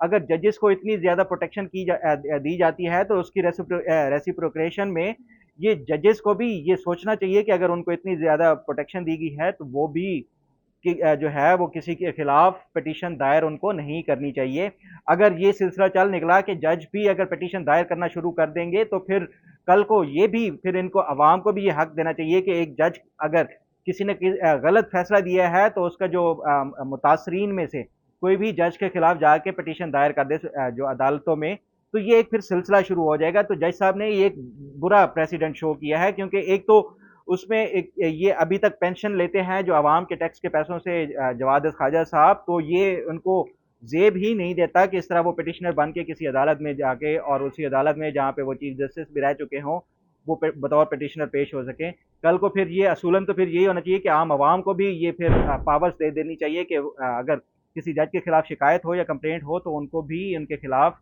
اگر ججز کو اتنی زیادہ پروٹیکشن دی جاتی ہے تو اس کی ریسیپروکیشن میں یہ ججز کو بھی یہ سوچنا چاہیے کہ اگر ان کو اتنی زیادہ پروٹیکشن دی گئی ہے تو وہ بھی جو ہے وہ کسی کے خلاف پٹیشن دائر ان کو نہیں کرنی چاہیے۔ اگر یہ سلسلہ چل نکلا کہ جج بھی اگر پٹیشن دائر کرنا شروع کر دیں گے تو پھر کل کو یہ بھی پھر ان کو عوام کو بھی یہ حق دینا چاہیے کہ ایک جج اگر کسی نے غلط فیصلہ دیا ہے تو اس کا جو متاثرین میں سے کوئی بھی جج کے خلاف جا کے پٹیشن دائر کر دے جو عدالتوں میں، تو یہ ایک پھر سلسلہ شروع ہو جائے گا۔ تو جج صاحب نے یہ ایک برا پریسیڈنٹ شو کیا ہے، کیونکہ ایک تو اس میں یہ ابھی تک پینشن لیتے ہیں جو عوام کے ٹیکس کے پیسوں سے جواد خواجہ صاحب، تو یہ ان کو زیب ہی نہیں دیتا کہ اس طرح وہ پٹیشنر بن کے کسی عدالت میں جا کے اور اسی عدالت میں جہاں پہ وہ چیف جسٹس بھی رہ چکے ہوں وہ بطور پٹیشنر پیش ہو سکیں۔ کل کو پھر یہ اصولاً تو پھر یہی ہونا چاہیے کہ عام عوام کو بھی یہ پھر پاورز دے دینی چاہیے کہ اگر کسی جج کے خلاف شکایت ہو یا کمپلینٹ ہو تو ان کو بھی ان کے خلاف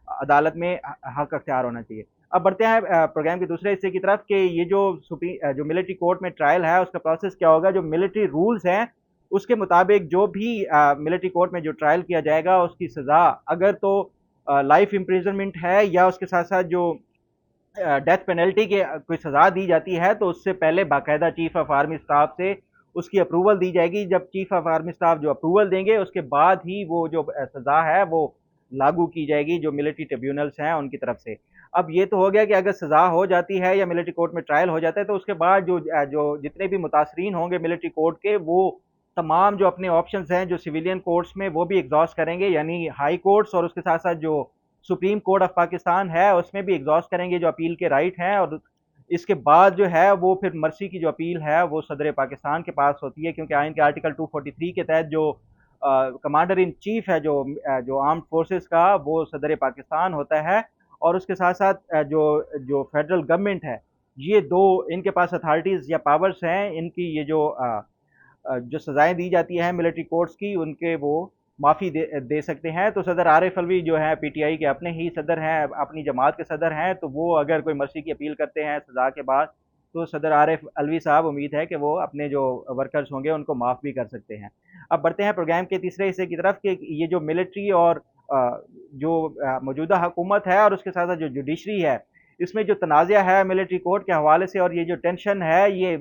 عدالت میں حق اختیار ہونا چاہیے۔ اب بڑھتے ہیں پروگرام کے دوسرے حصے کی طرف کہ یہ جو ملٹری کورٹ میں ٹرائل ہے اس کا پروسیس کیا ہوگا۔ جو ملٹری رولز ہیں اس کے مطابق جو بھی ملٹری کورٹ میں جو ٹرائل کیا جائے گا اس کی سزا اگر تو لائف امپریزنمنٹ ہے یا اس کے ساتھ ساتھ جو ڈیتھ پینلٹی کے کوئی سزا دی جاتی ہے تو اس سے پہلے باقاعدہ چیف آف آرمی اسٹاف سے اس کی اپروول دی جائے گی۔ جب چیف آف آرمی اسٹاف جو اپروول دیں گے اس کے بعد ہی وہ جو سزا ہے وہ لاگو کی جائے گی جو ملٹری ٹریبیونلز ہیں ان کی طرف سے۔ اب یہ تو ہو گیا کہ اگر سزا ہو جاتی ہے یا ملٹری کورٹ میں ٹرائل ہو جاتا ہے تو اس کے بعد جو جتنے بھی متاثرین ہوں گے ملٹری کورٹ کے وہ تمام جو اپنے آپشنز ہیں جو سویلین کورٹس میں وہ بھی ایگزاسٹ کریں گے، یعنی ہائی کورٹس اور اس کے ساتھ ساتھ جو سپریم کورٹ آف پاکستان ہے اس میں بھی ایگزاسٹ کریں گے جو اپیل کے رائٹ ہیں، اور اس کے بعد جو ہے وہ پھر مرسی کی جو اپیل ہے وہ صدر پاکستان کے پاس ہوتی ہے، کیونکہ آئین کے آرٹیکل 243 کے تحت جو کمانڈر ان چیف ہے جو آرمڈ فورسز کا وہ صدر پاکستان ہوتا ہے، اور اس کے ساتھ ساتھ جو فیڈرل گورنمنٹ ہے یہ دو ان کے پاس اتھارٹیز یا پاورز ہیں، ان کی یہ جو سزائیں دی جاتی ہیں ملٹری کورٹس کی ان کے وہ معافی دے سکتے ہیں۔ تو صدر عارف الوی جو ہے پی ٹی آئی کے اپنے ہی صدر ہیں، اپنی جماعت کے صدر ہیں، تو وہ اگر کوئی مرسی کی اپیل کرتے ہیں سزا کے بعد تو صدر عارف الوی صاحب امید ہے کہ وہ اپنے جو ورکرز ہوں گے ان کو معاف بھی کر سکتے ہیں۔ اب بڑھتے ہیں پروگرام کے تیسرے حصے کی طرف کہ یہ جو ملٹری اور جو موجودہ حکومت ہے اور اس کے ساتھ ساتھ جو جوڈیشری ہے اس میں جو تنازع ہے ملٹری کورٹ کے حوالے سے اور یہ جو ٹینشن ہے یہ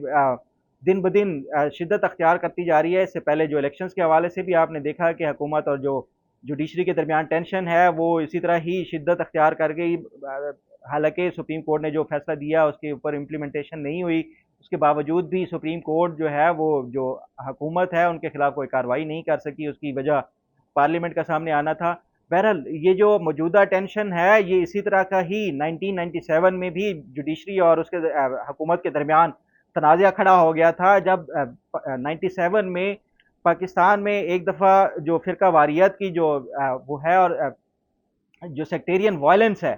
دن بدن شدت اختیار کرتی جا رہی ہے۔ اس سے پہلے جو الیکشنز کے حوالے سے بھی آپ نے دیکھا کہ حکومت اور جو جوڈیشری کے درمیان ٹینشن ہے وہ اسی طرح ہی شدت اختیار کر گئی، حالانکہ سپریم کورٹ نے جو فیصلہ دیا اس کے اوپر امپلیمنٹیشن نہیں ہوئی، اس کے باوجود بھی سپریم کورٹ جو ہے وہ جو حکومت ہے ان کے خلاف کوئی کارروائی نہیں کر سکی، اس کی وجہ پارلیمنٹ کا سامنے آنا تھا۔ بہرحال یہ جو موجودہ ٹینشن ہے یہ اسی طرح کا ہی 1997 میں بھی جوڈیشری اور اس کے حکومت کے درمیان تنازع کھڑا ہو گیا تھا، جب 97 میں پاکستان میں ایک دفعہ جو فرقہ واریت کی جو وہ ہے اور جو سیکٹیرین وائلنس ہے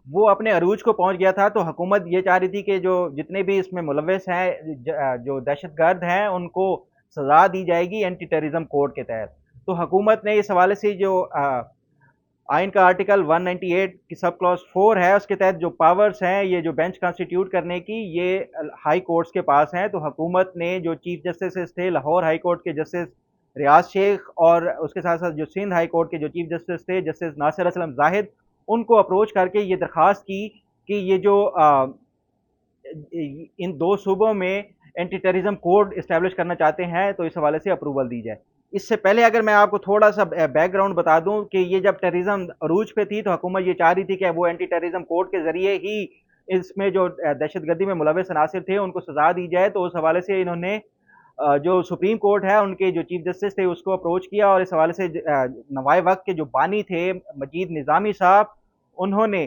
وہ اپنے عروج کو پہنچ گیا تھا، تو حکومت یہ چاہ رہی تھی کہ جو جتنے بھی اس میں ملوث ہیں جو دہشت گرد ہیں ان کو سزا دی جائے گی اینٹی ٹیررزم کوڈ کے تحت۔ تو حکومت نے اس حوالے سے جو آئین کا آرٹیکل 198 کی سب کلاس 4 ہے اس کے تحت جو پاورز ہیں یہ جو بینچ کانسٹیٹیوٹ کرنے کی یہ ہائی کورٹس کے پاس ہیں، تو حکومت نے جو چیف جسٹس تھے لاہور ہائی کورٹ کے جسٹس ریاض شیخ اور اس کے ساتھ ساتھ جو سندھ ہائی کورٹ کے جو چیف جسٹس تھے جسٹس ناصر اسلم زاہد ان کو اپروچ کر کے یہ درخواست کی کہ یہ جو ان دو صوبوں میں اینٹی ٹیررزم کوڈ اسٹیبلش کرنا چاہتے ہیں تو اس حوالے سے اپروول دی جائے۔ اس سے پہلے اگر میں آپ کو تھوڑا سا بیک گراؤنڈ بتا دوں کہ یہ جب ٹیررزم عروج پہ تھی تو حکومت یہ چاہ رہی تھی کہ وہ اینٹی ٹیررزم کوڈ کے ذریعے ہی اس میں جو دہشت گردی میں ملوث عناصر تھے ان کو سزا دی جائے، تو اس حوالے سے انہوں نے جو سپریم کورٹ ہے ان کے جو چیف جسٹس تھے اس کو اپروچ کیا، اور اس حوالے سے نوائے وقت کے جو بانی تھے مجید نظامی صاحب انہوں نے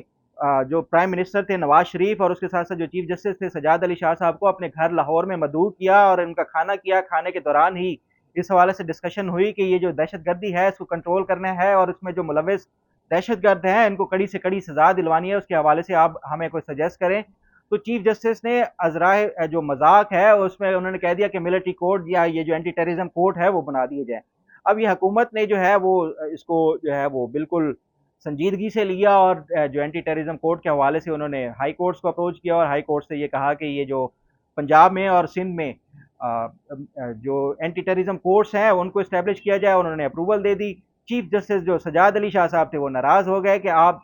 جو پرائم منسٹر تھے نواز شریف اور اس کے ساتھ ساتھ جو چیف جسٹس تھے سجاد علی شاہ صاحب کو اپنے گھر لاہور میں مدعو کیا اور ان کا کھانا کیا۔ کھانے کے دوران ہی اس حوالے سے ڈسکشن ہوئی کہ یہ جو دہشت گردی ہے اس کو کنٹرول کرنا ہے اور اس میں جو ملوث دہشت گرد ہیں ان کو کڑی سے کڑی سزا دلوانی ہے، اس کے حوالے سے آپ ہمیں کوئی سجیسٹ کریں۔ تو چیف جسٹس نے ازرائے جو مذاق ہے اس میں انہوں نے کہہ دیا کہ ملٹری کوڈ یا یہ جو اینٹی ٹیررزم کوڈ ہے وہ بنا دیے جائیں۔ اب یہ حکومت نے جو ہے وہ اس کو جو ہے وہ بالکل سنجیدگی سے لیا اور جو اینٹی ٹیررزم کوڈ کے حوالے سے انہوں نے ہائی کورٹس کو اپروچ کیا اور ہائی کورٹ سے یہ کہا کہ یہ جو پنجاب میں اور سندھ میں جو اینٹی ٹیررزم کورٹس ہیں ان کو اسٹیبلش کیا جائے، انہوں نے اپروول دے دی۔ چیف جسٹس جو سجاد علی شاہ صاحب تھے وہ ناراض ہو گئے کہ آپ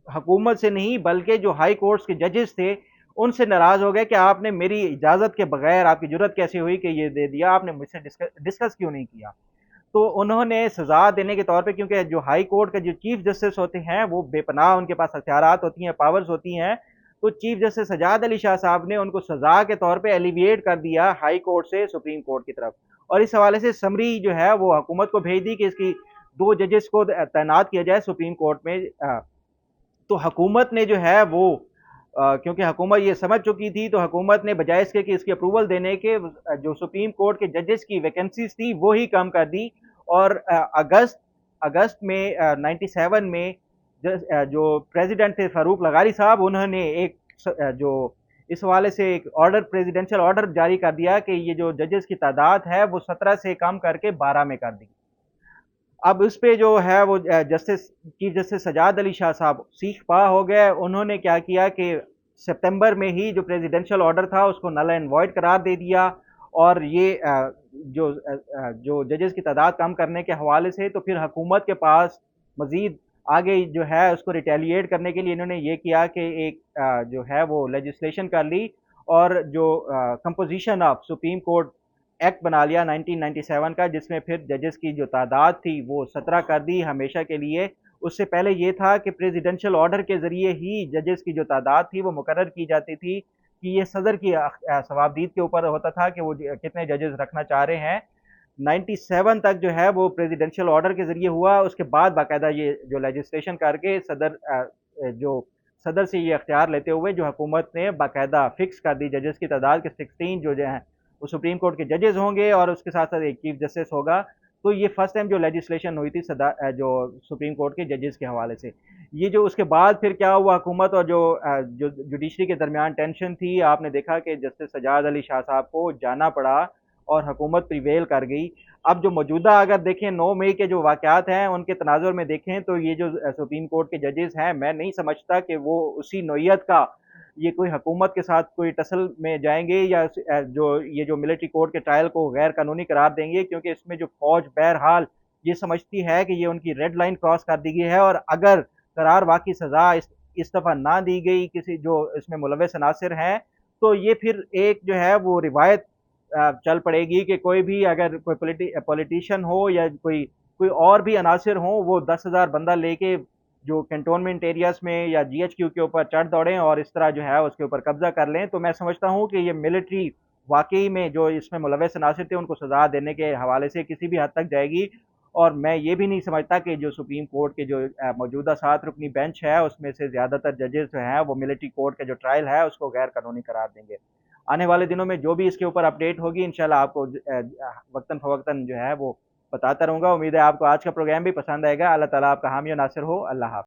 حکومت سے نہیں بلکہ جو ہائی کورٹس کے ججز تھے ان سے ناراض ہو گئے کہ آپ نے میری اجازت کے بغیر آپ کی جرت کیسے ہوئی کہ یہ دے دیا، آپ نے مجھ سے ڈسکس کیوں نہیں کیا؟ تو انہوں نے سزا دینے کے طور پہ، کیونکہ جو ہائی کورٹ کے جو چیف جسٹس ہوتے ہیں وہ بے پناہ ان کے پاس اختیارات ہوتی ہیں، پاورز ہوتی ہیں، تو چیف جسٹس سجاد علی شاہ صاحب نے ان کو سزا کے طور پہ ایلیویٹ کر دیا ہائی کورٹ سے سپریم کورٹ کی طرف، اور اس حوالے سے سمری جو ہے وہ حکومت کو بھیج دی کہ اس کی 2 ججز کو تعینات کیا جائے سپریم کورٹ میں۔ تو حکومت نے جو ہے وہ کیونکہ حکومت یہ سمجھ چکی تھی، تو حکومت نے بجائے اس کے کہ اس کی اپروول دینے کے جو سپریم کورٹ کے ججز کی ویکنسیز تھی وہی کم کر دی، اور اگست میں 97 میں جو پریزیڈنٹ تھے فاروق لغاری صاحب، انہوں نے ایک جو اس حوالے سے ایک آرڈر، پریزیڈنشل آرڈر جاری کر دیا کہ یہ جو ججز کی تعداد ہے وہ 17 سے کم کر کے 12 میں کر دی۔ اب اس پہ جو ہے وہ چیف جسٹس سجاد علی شاہ صاحب سیخ پا ہو گئے، انہوں نے کیا کیا کہ سپتمبر میں ہی جو پریزیڈنشل آرڈر تھا اس کو نل اینڈ وائڈ قرار دے دیا، اور یہ جو ججز کی تعداد کم کرنے کے حوالے سے تو پھر حکومت کے پاس مزید آگے جو ہے اس کو ریٹیلیٹ کرنے کے لیے انہوں نے یہ کیا کہ ایک جو ہے وہ لیجسلیشن کر لی، اور جو composition of supreme court act بنا لیا 1997 کا، جس میں پھر ججز کی جو تعداد تھی وہ 17 کر دی ہمیشہ کے لیے۔ اس سے پہلے یہ تھا کہ پریزیڈنشل آرڈر کے ذریعے ہی ججز کی جو تعداد تھی وہ مقرر کی جاتی تھی، کہ یہ صدر کی ثوابدید کے اوپر ہوتا تھا کہ وہ کتنے ججز رکھنا چاہ رہے ہیں۔ 97 تک جو ہے وہ پریزیڈنشل آرڈر کے ذریعے ہوا، اس کے بعد باقاعدہ یہ جو لیجسلیشن کر کے صدر سے یہ اختیار لیتے ہوئے جو حکومت نے باقاعدہ فکس کر دی ججز کی تعداد کے 16 جو ہیں وہ سپریم کورٹ کے ججز ہوں گے، اور اس کے ساتھ ساتھ ایک چیف جسٹس ہوگا۔ تو یہ فرسٹ ٹائم جو لیجسلیشن ہوئی تھی جو سپریم کورٹ کے ججز کے حوالے سے۔ یہ جو اس کے بعد پھر کیا ہوا، حکومت اور جو جوڈیشری کے درمیان ٹینشن تھی، آپ نے دیکھا کہ جسٹس سجاد علی شاہ صاحب کو جانا پڑا اور حکومت پریویل کر گئی۔ اب جو موجودہ اگر دیکھیں 9 مئی کے جو واقعات ہیں ان کے تناظر میں دیکھیں تو یہ جو سپریم کورٹ کے ججز ہیں، میں نہیں سمجھتا کہ وہ اسی نوعیت کا یہ کوئی حکومت کے ساتھ کوئی ٹسل میں جائیں گے، یا جو ملٹری کورٹ کے ٹرائل کو غیر قانونی قرار دیں گے، کیونکہ اس میں جو فوج بہرحال یہ سمجھتی ہے کہ یہ ان کی ریڈ لائن کراس کر دی گئی ہے، اور اگر قرار واقعی سزا اس دفعہ نہ دی گئی کسی جو اس میں ملوث عناصر ہیں، تو یہ پھر ایک جو ہے وہ روایت چل پڑے گی کہ کوئی بھی اگر کوئی پولیٹیشین ہو یا کوئی اور بھی عناصر ہوں، وہ 10,000 بندہ لے کے جو کنٹونمنٹ ایریاز میں یا جی ایچ کیو کے اوپر چڑھ دوڑیں اور اس طرح جو ہے اس کے اوپر قبضہ کر لیں۔ تو میں سمجھتا ہوں کہ یہ ملٹری واقعی میں جو اس میں ملوث عناصر تھے ان کو سزا دینے کے حوالے سے کسی بھی حد تک جائے گی، اور میں یہ بھی نہیں سمجھتا کہ جو سپریم کورٹ کے جو موجودہ 7 رکنی بینچ ہے اس میں سے زیادہ تر ججز جو ہیں وہ ملٹری کورٹ کا جو ٹرائل ہے اس کو غیر قانونی قرار دیں گے۔ آنے والے دنوں میں جو بھی اس کے اوپر اپڈیٹ ہوگی انشاءاللہ آپ کو وقتاً فوقتاً جو ہے وہ بتاتا رہوں گا۔ امید ہے آپ کو آج کا پروگرام بھی پسند آئے گا۔ اللہ تعالیٰ آپ کا حامی و ناصر ہو۔ اللہ حافظ۔